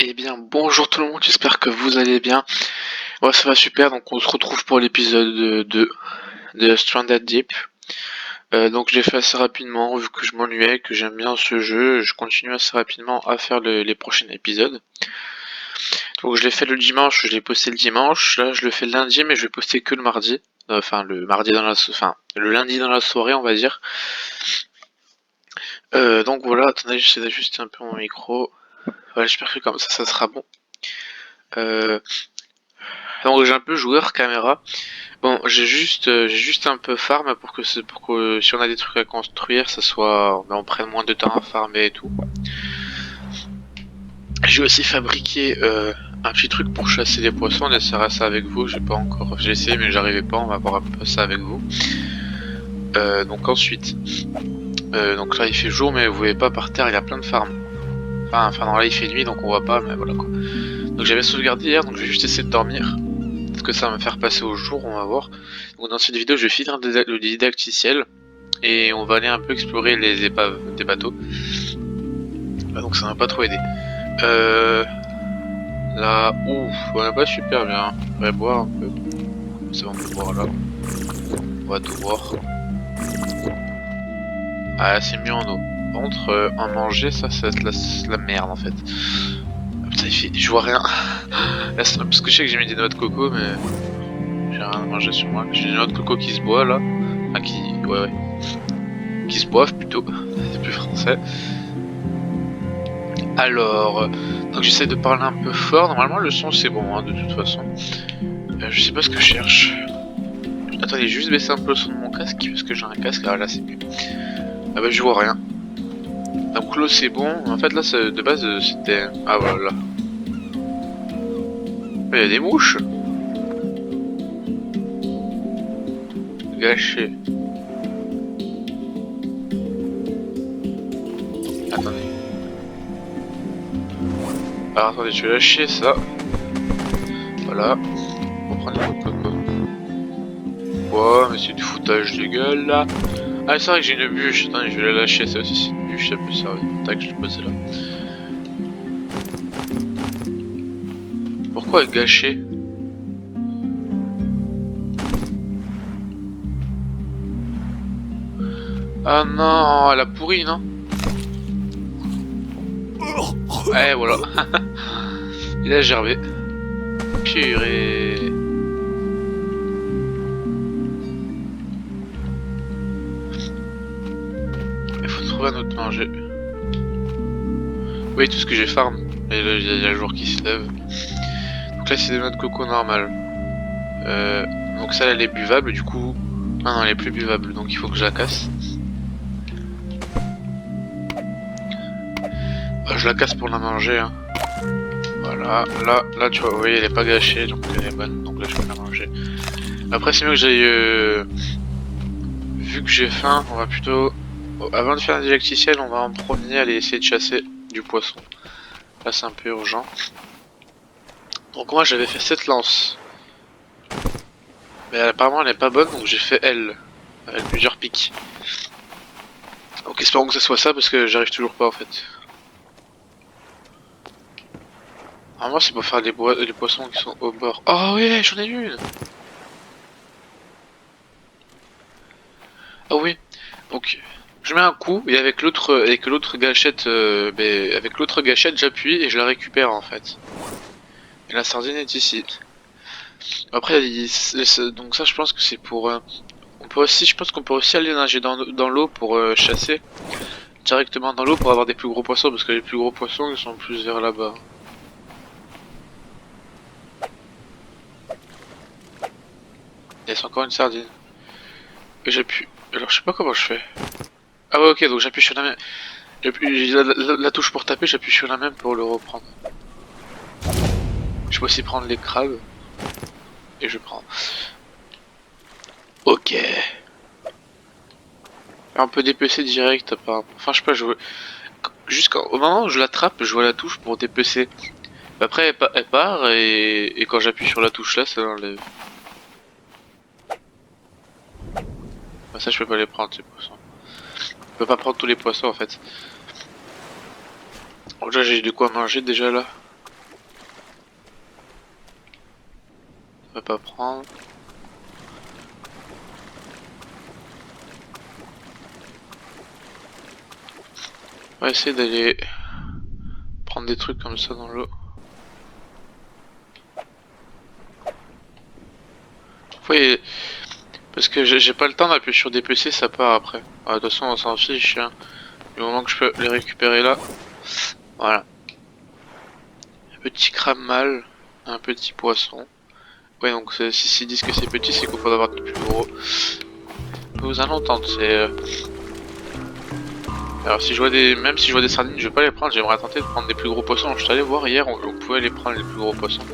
Eh bien, bonjour tout le monde, j'espère que vous allez bien. Ouais, ça va super, donc on se retrouve pour l'épisode 2 de Stranded Deep. Donc je l'ai fait assez rapidement, vu que je m'ennuyais, que j'aime bien ce jeu, je continue assez rapidement à faire les prochains épisodes. Donc je l'ai fait le dimanche, je l'ai posté le dimanche, là je le fais le lundi, mais je vais poster que le mardi. Enfin, le mardi dans le lundi dans la soirée, on va dire. Donc voilà, attendez, j'essaie d'ajuster un peu mon micro. Voilà, j'espère que comme ça sera bon. Euh, donc j'ai un peu joueur caméra. Bon, j'ai juste un peu farm pour que si on a des trucs à construire, ça soit, on prenne moins de temps à farmer et tout. J'ai aussi fabriqué un petit truc pour chasser des poissons. On essaiera ça avec vous. J'ai essayé mais j'arrivais pas. On va voir un peu ça avec vous. Donc ensuite, donc là il fait jour mais vous voyez pas par terre, il y a plein de farms. Enfin non, là il fait nuit donc on voit pas, mais voilà quoi. Donc j'avais sauvegardé hier, donc je vais juste essayer de dormir. Peut-être que ça va me faire passer au jour, on va voir. Donc dans cette vidéo je vais finir le didacticiel. Et on va aller un peu explorer les épaves des bateaux. Donc ça m'a pas trop aidé. Là, ouf, on est pas super bien. On va boire un peu. C'est bon, on peut boire là. On va tout boire. Ah, c'est mieux en eau. Par contre, en manger, ça va être la merde en fait. Ah, putain, je vois rien. Là, parce que je sais que j'ai mis des noix de coco, mais j'ai rien à manger sur moi. J'ai des noix de coco qui se boivent là. Enfin, ouais. Qui se boivent plutôt. C'est plus français. Alors, donc j'essaie de parler un peu fort. Normalement, le son c'est bon, hein, de toute façon. Je sais pas ce que je cherche. Attendez, juste baisser un peu le son de mon casque parce que j'ai un casque. Ah là, c'est mieux. Ah bah, je vois rien. Donc l'eau c'est bon. En fait, là, de base, c'était. Ah voilà. Il y a des mouches. Gâché. Attendez. Alors attendez, je vais lâcher ça. Voilà. On va prendre une coco. Ouais, mais c'est du foutage de gueule là. Ah, c'est vrai que j'ai une bûche. Attendez, je vais la lâcher. Ça aussi, c'est une bûche, ça peut servir. Tac, je l'ai posé là. Pourquoi gâcher? Ah non, elle a pourri, non? Ouais, voilà. Il a gervé. Purée. Il faut trouver un autre manger. Oui, tout ce que j'ai farm. Et là, il y a le jour qui se lève. Donc là, c'est des noix de coco normales. Donc ça, elle est buvable, du coup... Ah non, elle est plus buvable, donc il faut que je la casse. Je la casse pour la manger, hein. Voilà, là, tu vois, vous voyez, elle est pas gâchée, donc elle est bonne, donc là, je peux la manger. Après, c'est mieux que j'aille... Vu que j'ai faim, on va plutôt... Avant de faire un didacticiel, on va en premier aller essayer de chasser du poisson. Là, c'est un peu urgent. Donc moi, j'avais fait cette lance. Mais apparemment, elle est pas bonne, donc j'ai fait elle. Avec plusieurs pics. Donc espérons que ce soit ça, parce que j'arrive toujours pas, en fait. Normalement, c'est pour faire les poissons qui sont au bord. Oh oui, j'en ai une. Ah oui. Donc, je mets un coup et avec l'autre gâchette, avec l'autre gâchette, j'appuie et je la récupère en fait. Et la sardine est ici. Après, donc ça, je pense que c'est pour. On peut aussi, je pense qu'on peut aussi aller nager dans l'eau pour chasser directement dans l'eau pour avoir des plus gros poissons parce que les plus gros poissons ils sont plus vers là-bas. Et c'est encore une sardine. Et j'appuie. Alors je sais pas comment je fais. Ah ouais, ok, donc j'appuie sur la même. J'ai la touche pour taper, j'appuie sur la même pour le reprendre. Je peux aussi prendre les crabes. Et je prends. Ok. On peut dépecer direct apparemment. Enfin, je sais pas, jusqu'au moment où je l'attrape, je vois la touche pour dépecer. Après, elle part et quand j'appuie sur la touche là, ça l'enlève. Bah, ça, je peux pas les prendre, ces poissons. Je peux pas prendre tous les poissons en fait. Bon, déjà, j'ai de quoi manger déjà là. pas prendre. On va essayer d'aller prendre des trucs comme ça dans l'eau. Oui, parce que j'ai pas le temps d'appuyer sur des PC, ça part après. De toute façon, on s'en fiche. Hein. Du moment que je peux les récupérer là. Voilà. Un petit crabe mâle, un petit poisson. Ouais, donc s'ils disent que c'est petit, c'est qu'il faut avoir de plus gros. Vous allez entendre, c'est. Alors si je vois même si je vois des sardines, je vais pas les prendre. J'aimerais tenter de prendre des plus gros poissons. Je suis allé voir hier, on pouvait les prendre les plus gros poissons.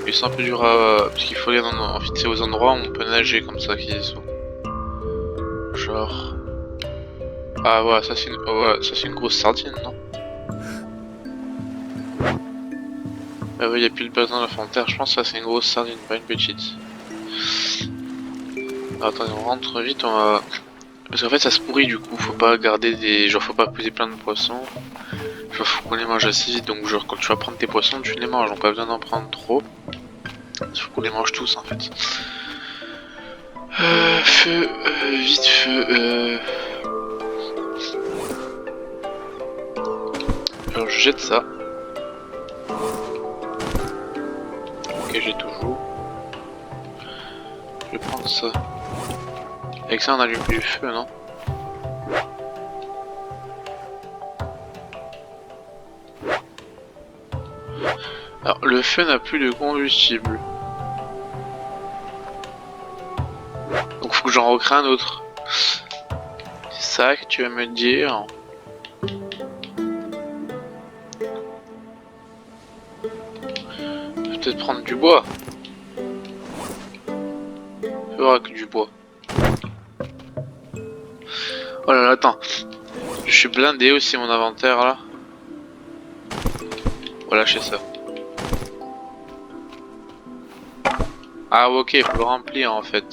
Mais c'est un peu dur à, parce qu'il faut aller en fixer aux endroits où on peut nager comme ça, qui sont. Genre. Ah ouais, ça c'est une grosse sardine, non? Ah oui, il n'y a plus de base dans la frontière, je pense que ça c'est une grosse sardine, pas une petite. Alors, attendez, on rentre vite, on va... Parce qu'en fait ça se pourrit du coup, faut pas garder des... Genre faut pas poser plein de poissons. Genre faut qu'on les mange assez vite, donc genre quand tu vas prendre tes poissons, tu les manges, donc pas besoin d'en prendre trop. Il faut qu'on les mange tous en fait. Feu, vite feu, Alors je jette ça. Ok, j'ai toujours. Je vais prendre ça. Avec ça on allume du feu, non? Alors le feu n'a plus de combustible. Donc faut que j'en recrée un autre. C'est ça que tu vas me dire? Peut-être prendre du bois. Il faudra que du bois. Oh là là, attends. Je suis blindé aussi mon inventaire là. Voilà, lâcher ça. Ah ok, faut le remplir en fait.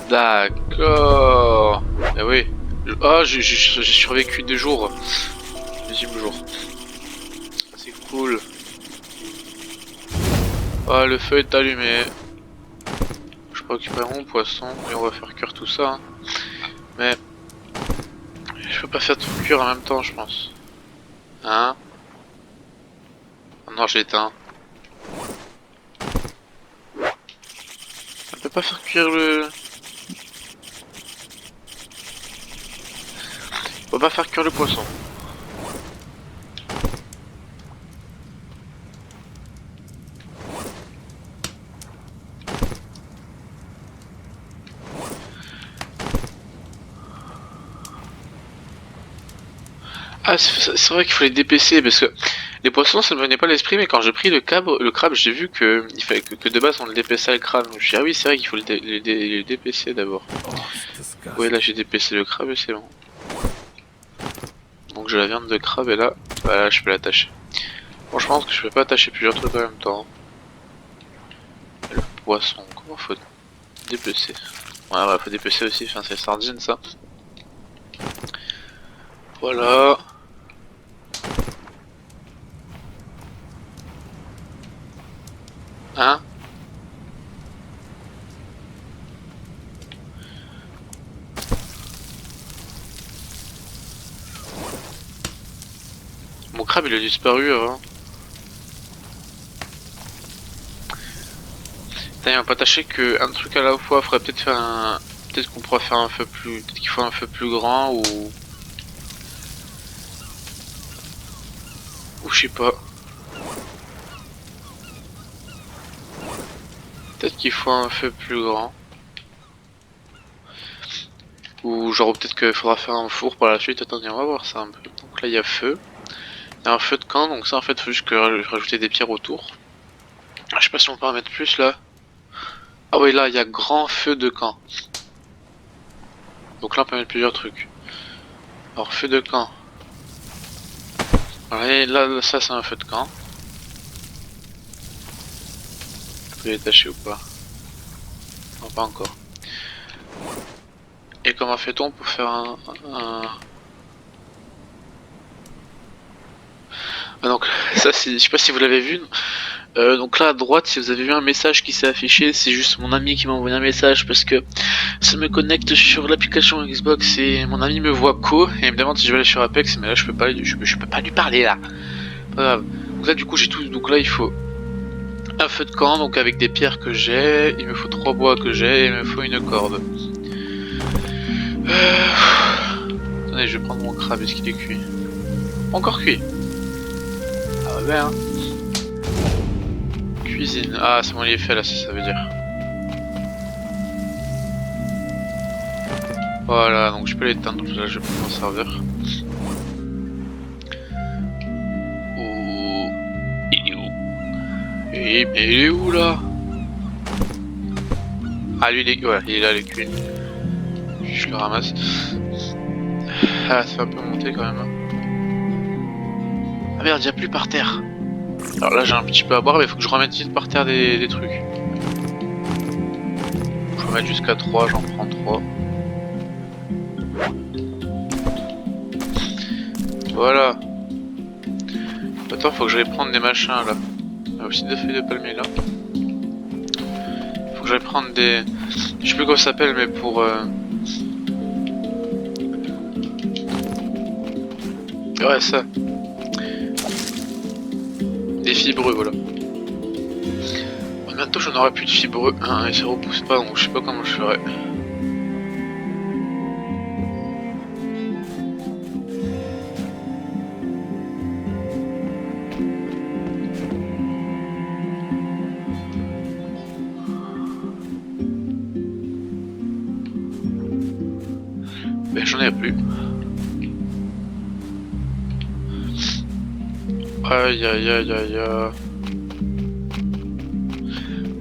D'accord. Eh oui. Oh, j'ai survécu 2 jours. Deuxième jour. C'est cool. Oh, le feu est allumé. Je peux récupérer mon poisson et on va faire cuire tout ça. Hein. Mais je peux pas faire tout cuire en même temps, je pense. Hein? Oh non, j'ai éteint. On peut pas faire cuire le... On peut pas faire cuire le poisson. Ah, c'est vrai qu'il faut les dépecer parce que les poissons ça me venait pas à l'esprit, mais quand j'ai pris le crabe j'ai vu que il fallait que de base on le dépaissait le crabe. Je me suis dit, ah oui, c'est vrai qu'il faut le dépecer d'abord. Ouais, là j'ai dépecé le crabe et c'est bon. Donc j'ai la viande de crabe et là, voilà, je peux l'attacher. Bon, je pense que je peux pas attacher plusieurs trucs en même temps. Le poisson, comment faut dépecer? Ouais, ouais, faut dépecer aussi, enfin c'est sardine ça. Voilà. Hein? Mon crabe il a disparu avant. Putain, il va pas tâcher que un truc à la fois, faudrait peut-être faire un... Peut-être qu'on pourra faire un feu plus... Peut-être qu'il faut un feu plus grand ou... Ou je sais pas. Peut-être qu'il faut un feu plus grand. Ou genre peut-être qu'il faudra faire un four par la suite. Attendez, on va voir ça un peu. Donc là il y a feu. Il y a un feu de camp, donc ça en fait faut juste que rajouter des pierres autour. Je sais pas si on peut en mettre plus là. Ah oui, là il y a grand feu de camp. Donc là on peut mettre plusieurs trucs. Alors feu de camp. Alors, et là ça c'est un feu de camp. Je peux les détacher ou pas? Non, pas encore. Et comment fait-on pour faire un... Ah, donc ça c'est, je sais pas si vous l'avez vu, Donc là à droite, si vous avez vu un message qui s'est affiché, c'est juste mon ami qui m'a envoyé un message parce que ça me connecte sur l'application Xbox et mon ami me voit et il me demande si je vais aller sur Apex, mais là je peux pas, je peux pas lui parler là. Pas grave. Donc là du coup j'ai tout, donc là il faut un feu de camp, donc avec des pierres que j'ai, il me faut 3 bois que j'ai, et il me faut une corde. Attendez, je vais prendre mon crabe, est-ce qu'il est cuit? Encore cuit. Ah ouais hein. Cuisine, ah c'est bon il est fait là, ça veut dire. Voilà, donc je peux l'éteindre, là je vais pas m'en servir. Oh, il est où? Il est où là? Ah lui il est, ouais, il est là le cuit. Je le ramasse. Ah ça va un peu monter quand même. Hein. Ah merde, il n'y a plus par terre. Alors là j'ai un petit peu à boire, mais il faut que je remette vite par terre des trucs. Je vais mettre jusqu'à 3, j'en prends 3. Voilà. Attends, faut que j'aille prendre des machins là. Il y a aussi des feuilles de palmier là. Faut que j'aille prendre des... Je sais plus comment ça s'appelle, mais pour... Ouais, ça. Des fibreux, voilà. Bientôt j'en aurai plus de fibreux, hein, et ça repousse pas, donc je sais pas comment je ferai. Ben j'en ai plus. Aïe aïe aïe aïe aïe.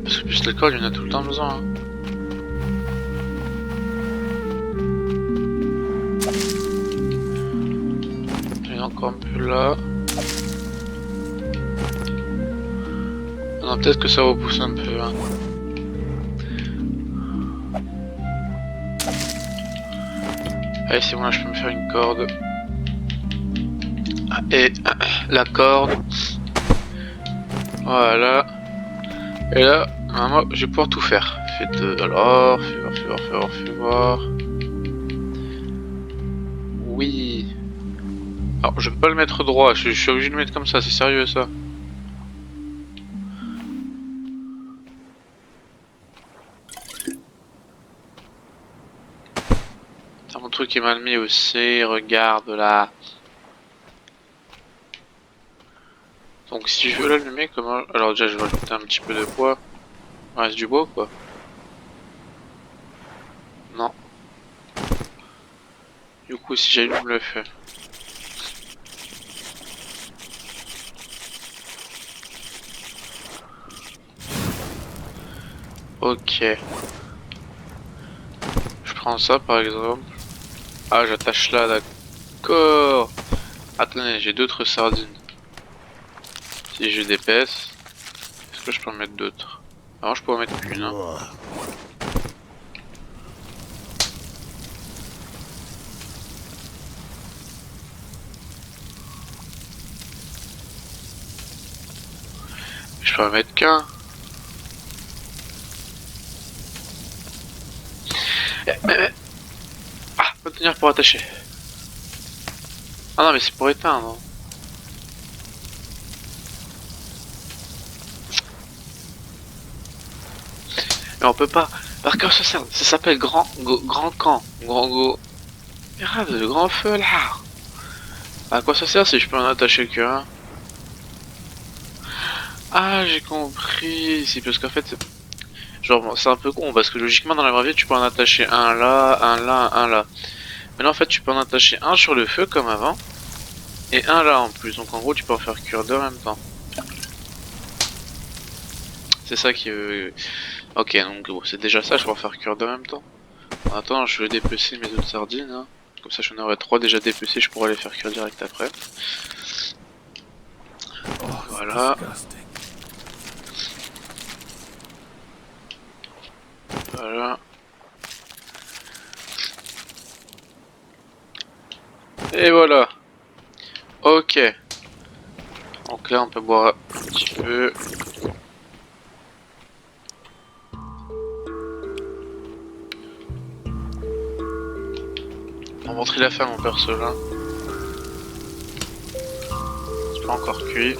Parce que plus l'alcool, il y en a tout le temps besoin. Hein. Il y en a encore un peu là. Non, peut-être que ça repousse un peu. Hein. Allez, c'est bon, là je peux me faire une corde. Ah, et la corde. Voilà. Et là, normalement, je vais pouvoir tout faire. Faites alors, fais voir. Oui. Alors, je peux pas le mettre droit, je suis obligé de le mettre comme ça, c'est sérieux ça. Putain, mon truc est mal mis aussi, regarde là. Donc si je veux l'allumer, comment... Alors déjà, je vais rajouter un petit peu de bois. Il reste du bois ou quoi? Non. Du coup, si j'allume le feu. Ok. Je prends ça par exemple. Ah, j'attache là, d'accord. Attendez, j'ai d'autres sardines. Si je d'épaisse, est-ce que je peux en mettre d'autres? Alors je peux en mettre qu'une. Hein. Je peux en mettre qu'un. Ah, retenir pour attacher. Ah non mais c'est pour éteindre. Mais on peut pas. Par quoi ça sert? Ça s'appelle grand camp. Grand go. Regarde le grand feu là. À quoi ça sert si je peux en attacher qu'un? Ah j'ai compris. C'est parce qu'en fait genre c'est un peu con parce que logiquement dans la vraie vie tu peux en attacher un là, un là, un là. Mais là en fait tu peux en attacher un sur le feu comme avant. Et un là en plus. Donc en gros tu peux en faire cuire deux en même temps. C'est ça qui... Ok, donc bon, c'est déjà ça, je vais en faire cuire deux en même temps. Attends, je vais dépecer mes autres sardines. Hein. Comme ça, j'en aurai 3 déjà dépecées, je pourrai les faire cuire direct après. Voilà. Voilà. Et voilà. Ok. Donc Donc là on peut boire un petit peu. On va montrer la fin mon perso là. C'est pas encore cuit.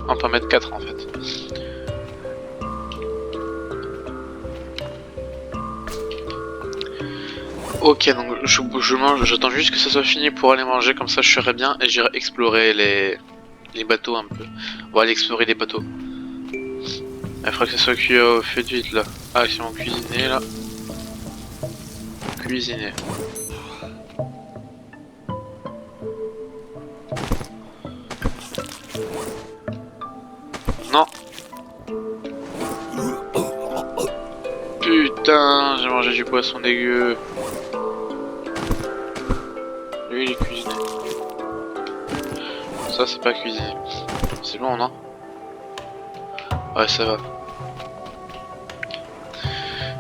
On peut mettre 4 en fait. Ok, donc je mange, j'attends juste que ça soit fini pour aller manger, comme ça je serai bien et j'irai explorer les bateaux un peu. On va aller explorer les bateaux. Il faudra que ça soit cuit au feu de vite là. Ah, ils sont cuisinés là. Cuisiner. Non. Putain, j'ai mangé du poisson dégueu. Lui il est cuisiné. Ça c'est pas cuisiné. C'est bon non? Ouais ça va.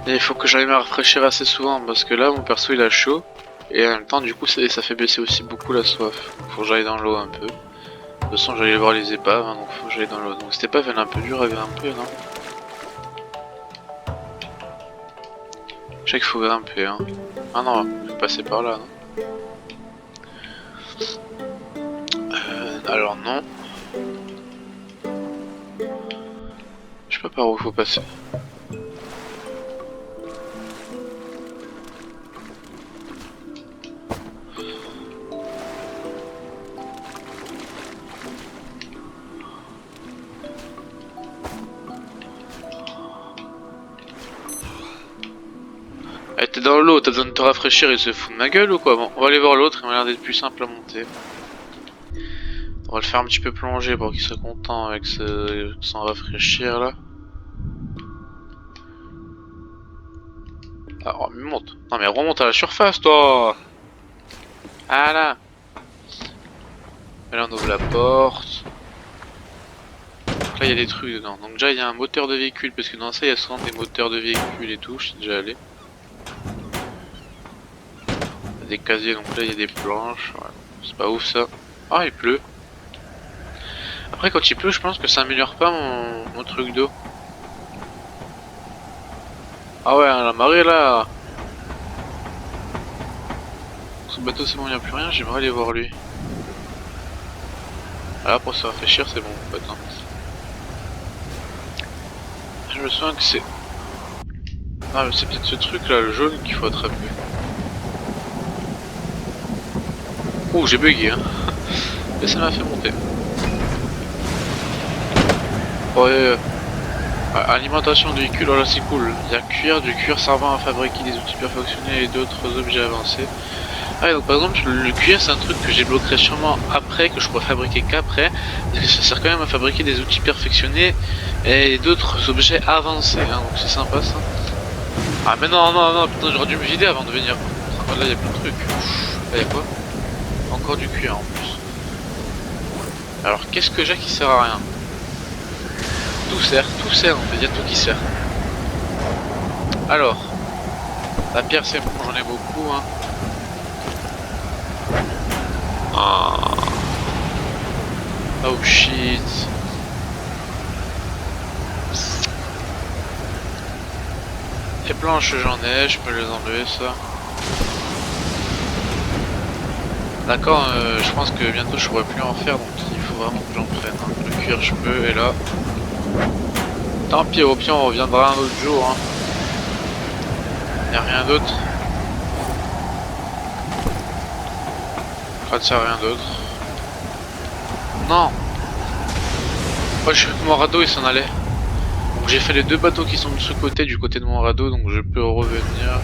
Et il faut que j'aille me rafraîchir assez souvent parce que là mon perso il a chaud. Et en même temps du coup ça fait baisser aussi beaucoup la soif. Faut que j'aille dans l'eau un peu. De toute façon j'allais voir les épaves hein, donc faut que j'aille dans l'eau. Donc cette épave elle est un peu dure à grimper non? Je sais qu'il faut grimper hein. Ah non, je vais passer par là non? Alors non. Je sais pas par où il faut passer. Eh, t'es dans l'eau, t'as besoin de te rafraîchir, il se fout de ma gueule ou quoi? Bon, on va aller voir l'autre, il m'a l'air d'être plus simple à monter. On va le faire un petit peu plonger pour qu'il soit content avec son rafraîchir là. Ah, oh, mais monte. Non mais remonte à la surface toi. Ah là. Et là on ouvre la porte. Donc là il y a des trucs dedans. Donc déjà il y a un moteur de véhicule parce que dans ça il y a souvent des moteurs de véhicule et tout. Je suis déjà allé. Il y a des casiers donc là il y a des planches. Ouais. C'est pas ouf ça. Ah il pleut. Après quand il pleut je pense que ça améliore pas mon truc d'eau. Ah ouais la marée là. Ce bateau c'est bon il n'y a plus rien, j'aimerais aller voir lui. Ah là pour se rafraîchir c'est bon en fait. Hein. Je me souviens que c'est... Ah mais c'est peut-être ce truc là, le jaune qu'il faut attraper. Oh j'ai bugué hein. Et ça m'a fait monter. Ouais, alimentation de véhicule, voilà c'est cool. Il y a cuir, du cuir servant à fabriquer des outils perfectionnés et d'autres objets avancés. Ah et donc par exemple le cuir c'est un truc que débloquerai sûrement après, que je pourrais fabriquer qu'après, parce que ça sert quand même à fabriquer des outils perfectionnés et d'autres objets avancés, hein, donc c'est sympa ça. Ah mais non non non putain j'aurais dû me vider avant de venir. Ah, là il y a plein de trucs. Là il y a quoi? Encore du cuir en plus. Alors qu'est-ce que j'ai qui sert à rien? Tout sert en fait, il y a tout qui sert. Alors, la pierre c'est bon, j'en ai beaucoup hein. Oh shit. Les planches j'en ai, je peux les enlever ça. D'accord, je pense que bientôt je pourrai plus en faire donc il faut vraiment que j'en prenne. Hein. Le cuir je peux et là. Tant pis, au pire on reviendra un autre jour. Hein. Y a rien d'autre. Pas de ça rien d'autre. Non. Moi je suis avec mon radeau il s'en allait. J'ai fait les deux bateaux qui sont de ce côté, du côté de mon radeau, donc je peux revenir.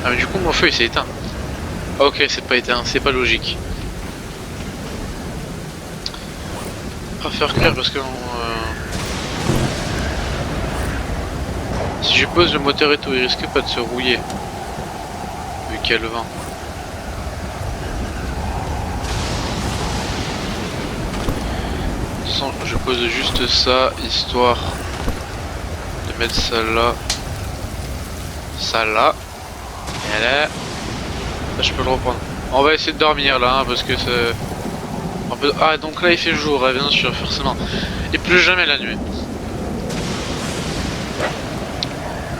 Ah mais du coup mon feu il s'est éteint. Ah, ok c'est pas éteint, c'est pas logique. On va faire clair parce que si je pose le moteur et tout, il risque pas de se rouiller. Vu qu'il y a le vent. De toute façon, je pose juste ça, histoire de mettre ça là. Ça là. Et là, je peux le reprendre. On va essayer de dormir là, hein, parce que c'est... Ah, donc là il fait jour, bien sûr, forcément. Et plus jamais la nuit.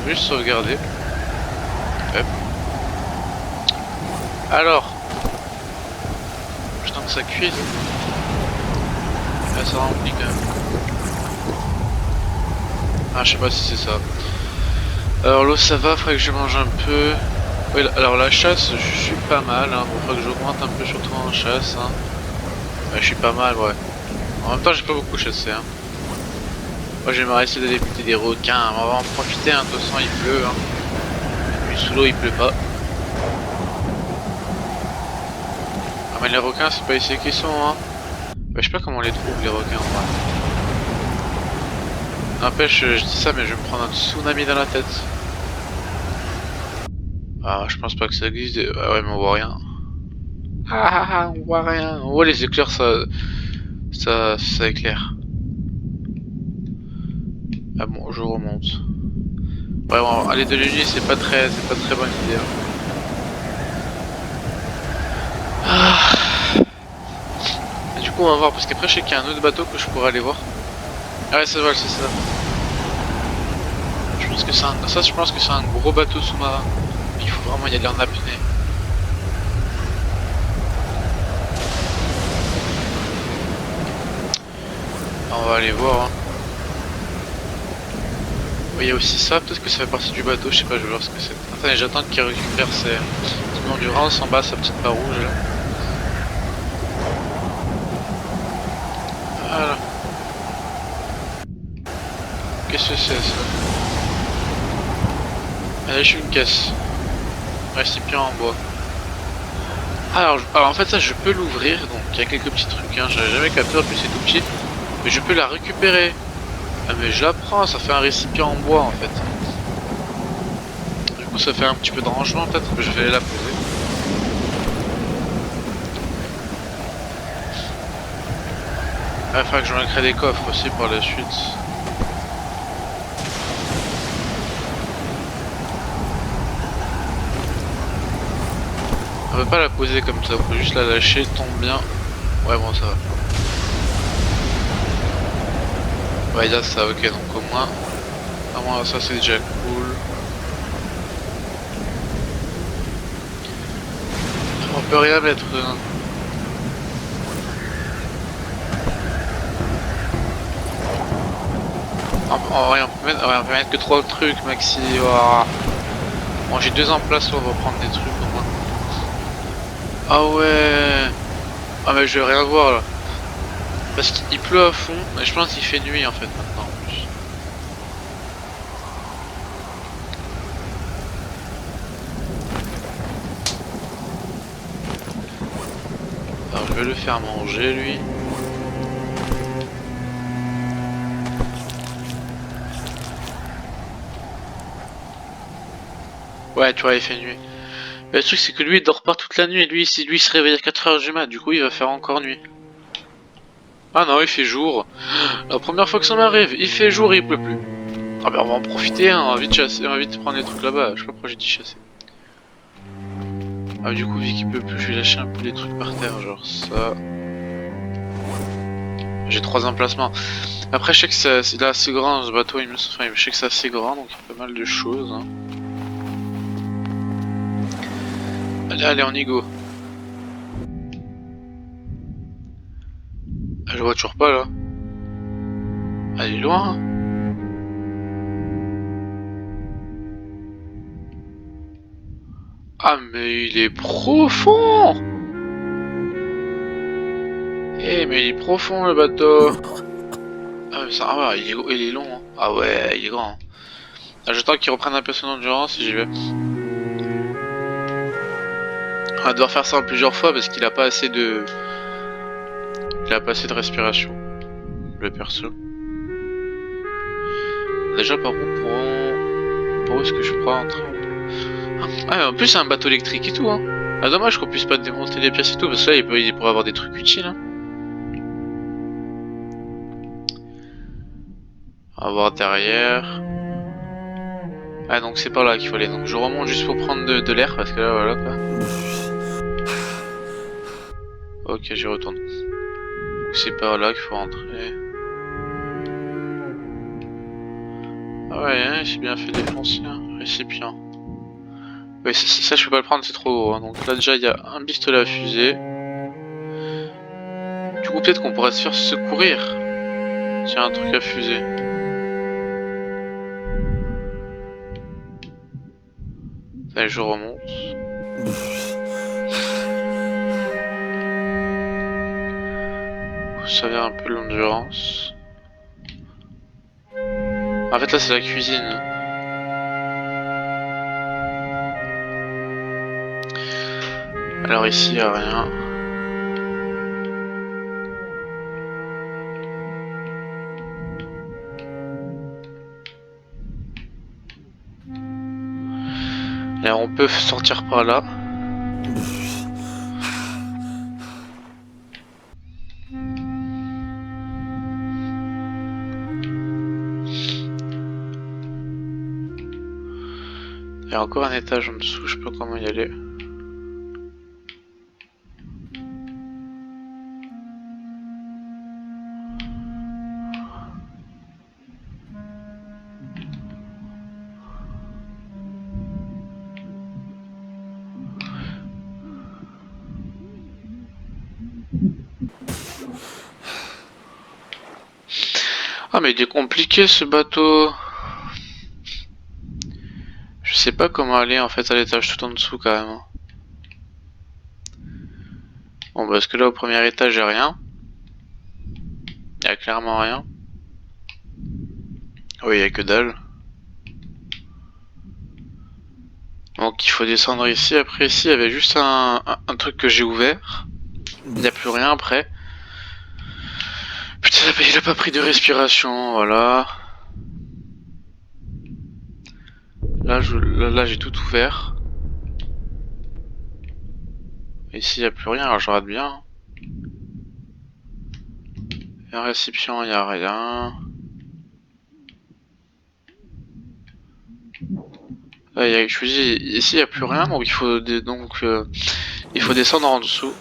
Juste sauvegarder. Hop. Alors. Putain que ça cuise. Là ça remplit quand même. Ah je sais pas si c'est ça. Alors l'eau ça va, faudrait que je mange un peu. Oui, alors la chasse je suis pas mal, hein. Bon, faudrait que j'augmente un peu surtout en chasse. Hein. Ouais, je suis pas mal, ouais. En même temps j'ai pas beaucoup chassé. Hein. Moi j'aimerais essayer d'aller buter des requins. On va en profiter, hein. De toute façon il pleut. Hein. Et puis sous l'eau il pleut pas. Ah mais les requins c'est pas ici qu'ils sont, hein. Bah, je sais pas comment on les trouve les requins en vrai. N'empêche, je dis ça mais je vais me prendre un tsunami dans la tête. Ah je pense pas que ça existe. Ah ouais mais on voit rien. On voit rien. On voit les éclairs, ça éclaire. Ah bon, je remonte. Vraiment, aller de nuit c'est pas très bonne idée. Ah. Et du coup on va voir parce qu'après je sais qu'il y a un autre bateau que je pourrais aller voir. Ah ouais ça va, c'est ça. Je pense que c'est ça, je pense que c'est un gros bateau sous-marin. Il faut vraiment y aller en apnée. On va aller voir. Hein. Il y a aussi ça, peut-être que ça fait partie du bateau, je sais pas, je vais voir ce que c'est. Attendez, j'attends qu'il récupère son endurance en bas, sa petite barre rouge là. Voilà. Qu'est-ce que c'est ça? Allez, je suis une caisse. Récipient en bois. Alors en fait ça je peux l'ouvrir, donc il y a quelques petits trucs, hein. J'avais jamais capté, en plus c'est tout petit. Mais je peux la récupérer. Ah mais je la prends, ça fait un récipient en bois en fait. Du coup ça fait un petit peu de rangement peut-être, je vais la poser. Ah, il faudra que je me crée des coffres aussi par la suite. On peut pas la poser comme ça, on peut juste la lâcher, tombe bien. Ouais bon ça va. Ouais il y a ça, ok donc au moins ça c'est déjà cool. On peut rien mettre dedans. On peut mettre que 3 trucs maxi. Oh. Bon j'ai 2 emplacements, on va prendre des trucs au moins. Ah ouais. Ah mais je vais rien voir là. Parce qu'il pleut à fond, et je pense qu'il fait nuit en fait maintenant en plus. Alors je vais le faire manger lui. Ouais tu vois il fait nuit. Mais le truc c'est que lui il dort pas toute la nuit, lui il se réveille à 4 h du mat, du coup il va faire encore nuit. Ah non il fait jour. La première fois que ça m'arrive, il fait jour et il pleut plus. Ah bah on va en profiter, hein. On va vite chasser, on va vite prendre des trucs là-bas, je sais pas pourquoi j'ai dit chasser. Ah du coup vu qu'il peut plus, je vais lâcher un peu les trucs par terre, genre ça. J'ai 3 emplacements. Après je sais que c'est assez grand ce bateau, je sais que c'est assez grand donc il y a pas mal de choses. Hein. Allez on y go. Ah, je vois toujours pas là. Ah, il est loin. Hein. Ah mais il est profond. Eh mais il est profond le bateau. Ah mais ça, ah ouais, il est long. Hein. Ah ouais, il est grand. Ah, j'attends qu'il reprenne un peu son endurance et j'y vais. On va devoir faire ça en plusieurs fois parce qu'il a pas assez de... Il a pas assez de respiration. Le perso. Déjà par où Par où est-ce que je pourrais entrer? Ah en plus c'est un bateau électrique et tout hein. Ah dommage qu'on puisse pas démonter les pièces et tout parce que là il pourrait avoir des trucs utiles hein. On va voir derrière. Ah donc c'est par là qu'il faut aller. Donc je remonte juste pour prendre de l'air parce que là voilà quoi. Ok, j'y retourne. Donc c'est par là qu'il faut rentrer. Ah ouais, hein, c'est bien fait défoncer. Hein. Récipient. Ouais, ça je peux pas le prendre, c'est trop gros. Hein. Donc là déjà il y a un pistolet à fusée. Du coup peut-être qu'on pourrait se faire secourir. Tiens, un truc à fusée. Allez, je remonte. Ça vient un peu de l'endurance. En fait là c'est la cuisine. Alors ici y a rien. Et on peut sortir par là. Il y a encore un étage en dessous, je sais pas comment y aller. Ah mais il est compliqué ce bateau. Je sais pas comment aller en fait à l'étage tout en dessous carrément. Bon parce que là au premier étage y'a rien. Y'a clairement rien. Oui y'a que dalle. Donc il faut descendre ici. Après ici il y avait juste un truc que j'ai ouvert. Il n'y a plus rien après. Putain il a pas pris de respiration, voilà. Là j'ai tout ouvert. Ici il n'y a plus rien, alors je rate bien. Il y a un récipient, il n'y a rien. Là, je vous dis, ici il n'y a plus rien, donc il faut descendre en dessous.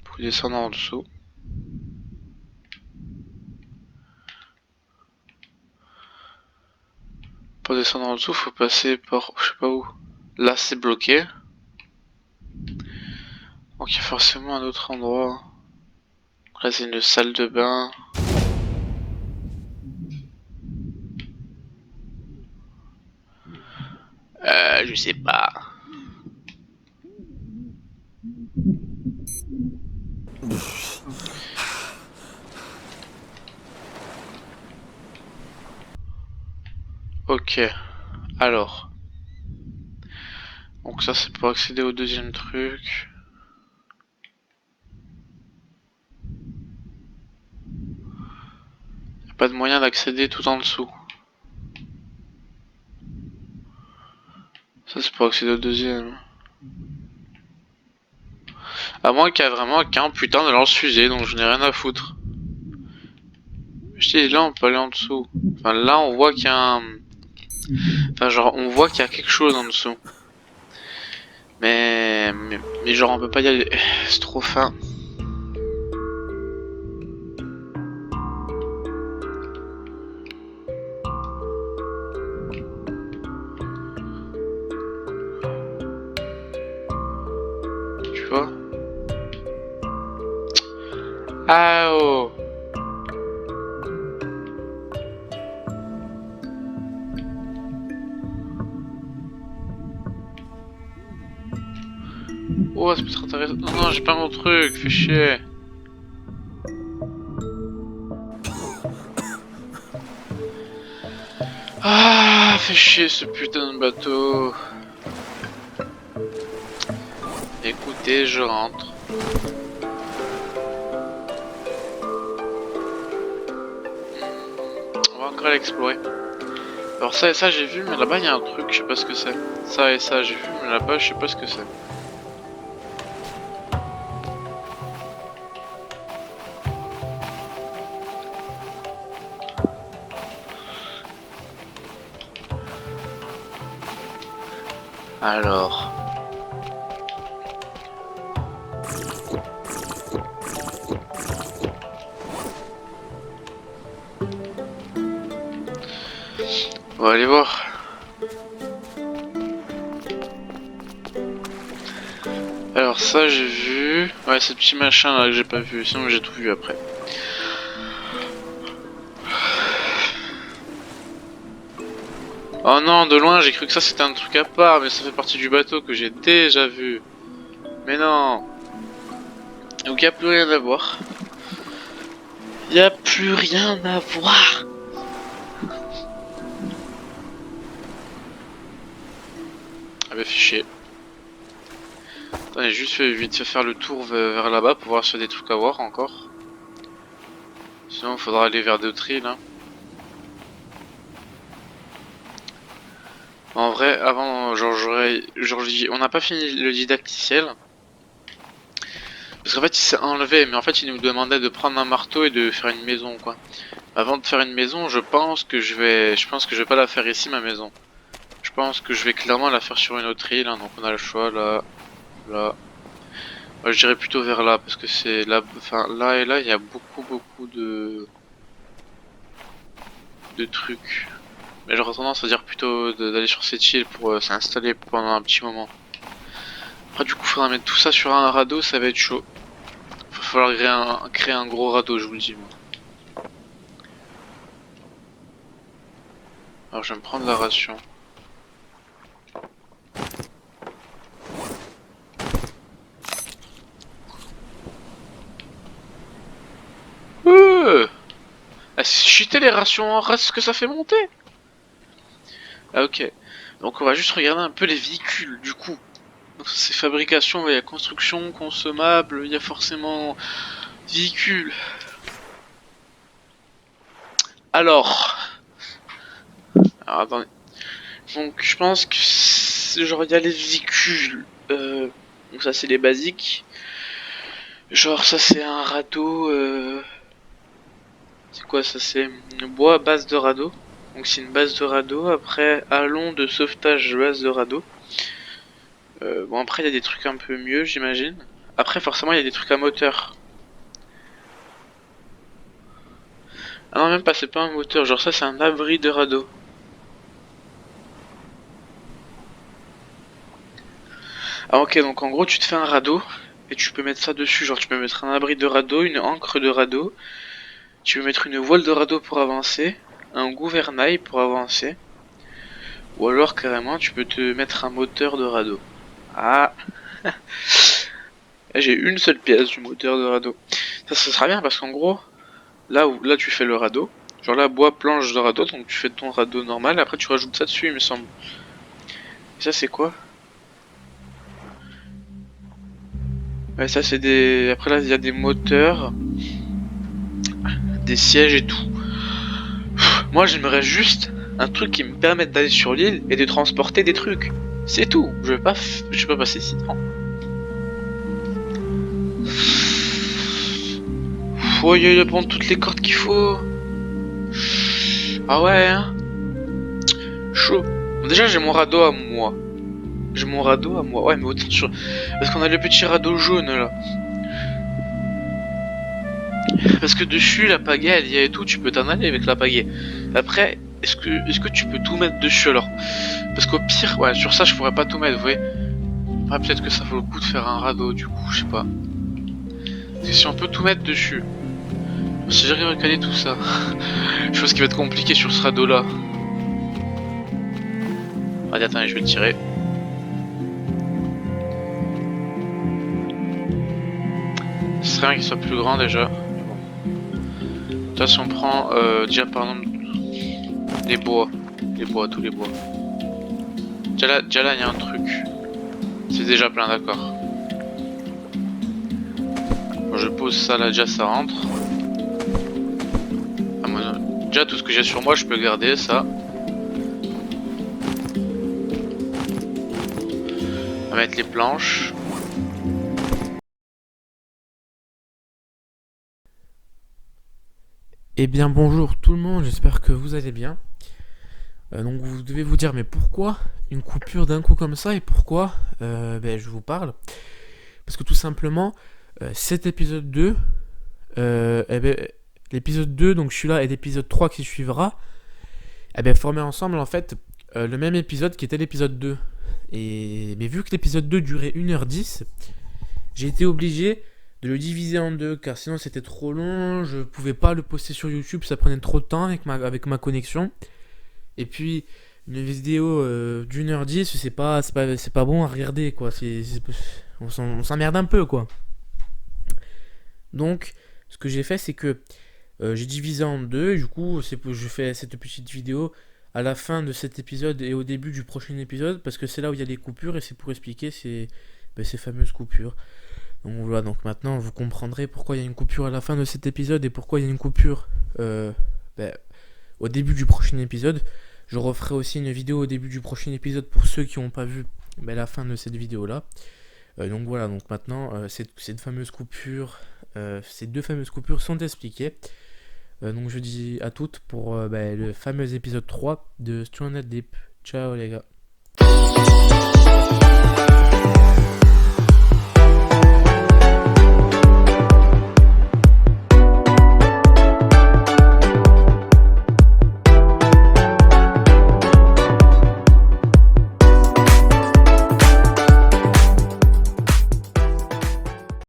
Faut descendre en dessous. Pour descendre en dessous, faut passer par je sais pas où. Là c'est bloqué. Donc il y a forcément un autre endroit. Là c'est une salle de bain. Je sais pas. Ok. Alors. Donc ça c'est pour accéder au deuxième truc. Y a pas de moyen d'accéder tout en dessous. Ça c'est pour accéder au deuxième. À moins qu'il y a vraiment qu'un putain de lance-fusée, donc je n'ai rien à foutre. Je dis là on peut aller en dessous. Enfin là on voit qu'il y a un... Enfin genre on voit qu'il y a quelque chose en dessous. Mais genre on peut pas y aller. C'est trop fin. Tu vois. Ah oh. Oh ça peut être intéressant. Non non j'ai pas mon truc, fais chier. Ah fais chier ce putain de bateau. Écoutez, je rentre. On va encore l'explorer. Alors ça et ça j'ai vu, mais là-bas il y a un truc, je sais pas ce que c'est. Ça et ça j'ai vu, mais là-bas je sais pas ce que c'est. Alors... On va aller voir. Alors ça j'ai vu... Ouais, ce petit machin là que j'ai pas vu, sinon j'ai tout vu après. Oh non, de loin j'ai cru que ça c'était un truc à part, mais ça fait partie du bateau que j'ai déjà vu. Mais non. Donc y a plus rien à voir. Y a plus rien à voir. Ah bah fichier. Attends, j'ai juste vite fait faire le tour vers là-bas pour voir s'il y a des trucs à voir encore. Sinon il faudra aller vers d'autres îles. Hein. En vrai, avant, on n'a pas fini le didacticiel. Parce qu'en fait il s'est enlevé, mais en fait il nous demandait de prendre un marteau et de faire une maison quoi. Avant de faire une maison, je pense que je vais pas la faire ici ma maison. Je pense que je vais clairement la faire sur une autre île, hein, donc on a le choix là, là. Moi je dirais plutôt vers là, parce que c'est là, enfin là et là il y a beaucoup de trucs. Mais j'aurais tendance à dire plutôt d'aller sur cette île pour s'installer pendant un petit moment. Après du coup faudra mettre tout ça sur un radeau, ça va être chaud. Va falloir créer un gros radeau, je vous le dis moi. Alors je vais me prendre la ration. Ah, c'est cheaté les rations en race que ça fait monter. Ah ok. Donc on va juste regarder un peu les véhicules du coup. Donc c'est fabrication, il y a construction, consommable, il y a forcément véhicules. Alors attendez. Donc je pense que genre il y a les véhicules. Donc ça c'est les basiques. Genre ça c'est un radeau. C'est quoi ça? C'est une bois base de radeau. Donc c'est une base de radeau. Après allons de sauvetage base de radeau. Bon après il y a des trucs un peu mieux j'imagine. Après forcément il y a des trucs à moteur. Ah non même pas, c'est pas un moteur, genre ça c'est un abri de radeau. Ah ok, donc en gros tu te fais un radeau et tu peux mettre ça dessus, genre tu peux mettre un abri de radeau, une ancre de radeau, tu peux mettre une voile de radeau pour avancer, un gouvernail pour avancer, ou alors carrément tu peux te mettre un moteur de radeau. Ah, j'ai une seule pièce du moteur de radeau. Ça sera bien parce qu'en gros, là tu fais le radeau, genre là bois planche de radeau, donc tu fais ton radeau normal, après tu rajoutes ça dessus il me semble. Et ça c'est quoi? Ouais, ça c'est des... Après là, il y a des moteurs, des sièges et tout. Moi, j'aimerais juste un truc qui me permette d'aller sur l'île et de transporter des trucs. C'est tout. Je vais pas passer 6 ans. Faut y prendre toutes les cordes qu'il faut. Ah ouais, hein. Chaud. Bon, déjà, j'ai mon radeau à moi. J'ai mon radeau à moi. Ouais, mais autant sur... Parce qu'on a le petit radeau jaune, là. Parce que dessus, la pagaie, elle y a et tout, tu peux t'en aller avec la pagaie. Après, est-ce que tu peux tout mettre dessus alors? Parce qu'au pire, ouais, sur ça, je pourrais pas tout mettre, vous voyez. Après, peut-être que ça vaut le coup de faire un radeau, du coup, je sais pas. Parce que si on peut tout mettre dessus. Si j'arrive à caler tout ça. Chose qui va être compliquée sur ce radeau là. Allez, attendez, je vais le tirer. Ce serait bien qu'il soit plus grand déjà. Là, si on prend déjà par exemple les bois, tous les bois. Déjà là, il y a un truc. C'est déjà plein, d'accord. Bon, je pose ça là, déjà ça rentre. Ah, moi, déjà tout ce que j'ai sur moi, je peux garder ça. On va mettre les planches. Eh bien bonjour tout le monde, j'espère que vous allez bien. Donc vous devez vous dire, mais pourquoi une coupure d'un coup comme ça et pourquoi je vous parle. Parce que tout simplement, cet épisode 2, l'épisode 2, donc celui-là, et l'épisode 3 qui suivra, formaient ensemble en fait le même épisode qui était l'épisode 2. Mais vu que l'épisode 2 durait 1h10, j'ai été obligé de le diviser en deux, car sinon c'était trop long, je pouvais pas le poster sur YouTube, ça prenait trop de temps avec ma connexion. Et puis, une vidéo d'1h10, c'est pas bon à regarder, quoi. On s'emmerde un peu, quoi. Donc, ce que j'ai fait, c'est que j'ai divisé en deux. Et du coup, je fais cette petite vidéo à la fin de cet épisode et au début du prochain épisode, parce que c'est là où il y a des coupures et c'est pour expliquer ces fameuses coupures. Donc voilà, donc maintenant vous comprendrez pourquoi il y a une coupure à la fin de cet épisode et pourquoi il y a une coupure ben, au début du prochain épisode. Je referai aussi une vidéo au début du prochain épisode pour ceux qui n'ont pas vu la fin de cette vidéo là. Donc voilà, donc maintenant ces deux fameuses coupures sont expliquées. Donc je dis à toutes pour le fameux épisode 3 de Stranded Deep. Ciao les gars.